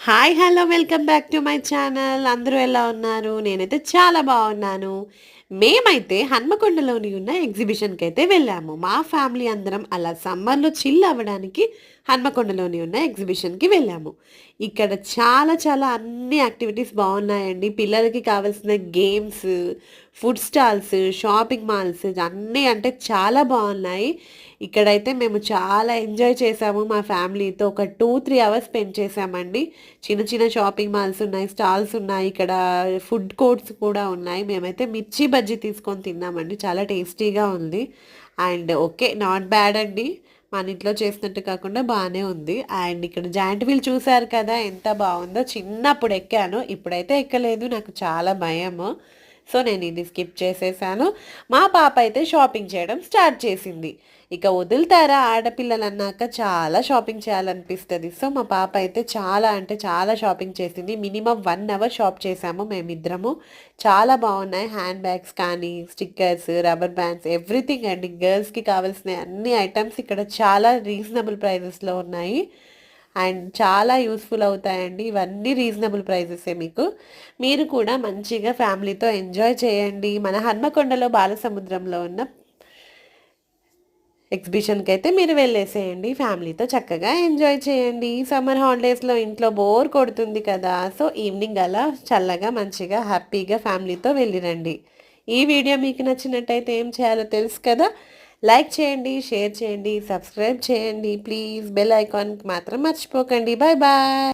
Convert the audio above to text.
Hi! Hello! Welcome back to my channel. అందరూ ఎలా ఉన్నారు? నేనైతే చాలా బాగున్నాను. మేమైతే హన్మకొండలోని ఉన్న ఎగ్జిబిషన్‌కైతే వెళ్ళాము. మా ఫ్యామిలీ అందరం అలా సమ్మర్‌లో చిల్ అవ్వడానికి హన్మకొండలోని ఉన్న ఎగ్జిబిషన్‌కి వెళ్ళాము. ఇక్కడ చాలా చాలా అన్ని యాక్టివిటీస్ బాగున్నాయండి. పిల్లలకి కావాల్సిన games, food stalls, shopping malls అన్నీ అంటే చాలా బాగున్నాయి. ఇక్కడైతే మేము చాలా ఎంజాయ్ చేసాము మా ఫ్యామిలీతో. ఒక 2, 3 అవర్స్ స్పెండ్ చేశామండి. చిన్న చిన్న షాపింగ్ మాల్స్ ఉన్నాయి, స్టాల్స్ ఉన్నాయి. ఇక్కడ ఫుడ్ కోర్ట్స్ కూడా ఉన్నాయి. మేమైతే మిర్చి బజ్జీ తీసుకొని తిన్నామండి. చాలా టేస్టీగా ఉంది. And okay. నాట్ బ్యాడ్ అండి. మన ఇంట్లో చేసినట్టు కాకుండా బానే ఉంది. అండ్ ఇక్కడ జాయింట్ వీల్ చూసారు కదా! ఎంత బావుందో. చిన్నప్పుడు ఎక్కాను. ఇప్పుడైతే ఎక్కలేదు. నాకు చాలా భయము. సో, నేను ఇది స్కిప్ చేసేసాను. మా పాప అయితే షాపింగ్ చేయడం స్టార్ట్ చేసింది. ఇక వదులుతారా ఆడపిల్లలన్నాక చాలా షాపింగ్ చేయాలనిపిస్తది. సో, మా పాప అయితే చాలా అంటే చాలా షాపింగ్ చేసింది. మినిమమ్ 1 అవర్ షాప్ చేశాము మేమిద్దరము. చాలా బాగున్నాయి. హ్యాండ్ బ్యాగ్స్ కానీ, స్టిక్కర్స్, రబ్బర్ బ్యాండ్స్ ఎవ్రీథింగ్ అండి. గర్ల్స్‌కి కావాల్సిన అన్ని ఐటెమ్స్ ఇక్కడ చాలా రీజనబుల్ ప్రైజెస్‌లో ఉన్నాయి. అండ్ చాలా యూస్‌ఫుల్ అవుతాయండి. ఇవన్నీ రీజనబుల్ ప్రైజెసే మీకు. మీరు కూడా మంచిగా ఫ్యామిలీతో ఎంజాయ్ చేయండి. మన హన్మకొండలో బాలసముద్రంలో ఉన్న ఎగ్జిబిషన్‌కైతే మీరు వెళ్ళేసేయండి. ఫ్యామిలీతో చక్కగా ఎంజాయ్ చేయండి. సమ్మర్ హాలిడేస్‌లో ఇంట్లో బోర్ కొడుతుంది కదా! సో, ఈవినింగ్ అలా చల్లగా, మంచిగా, హ్యాపీగా ఫ్యామిలీతో వెళ్ళిరండి. ఈ వీడియో మీకు నచ్చినట్టయితే ఏం చేయాలో తెలుసు కదా! లైక్ చేయండి, షేర్ చేయండి, సబ్స్క్రైబ్ చేయండి. ప్లీజ్ బెల్ ఐకాన్‌కి మాత్రం మర్చిపోకండి. Bye bye.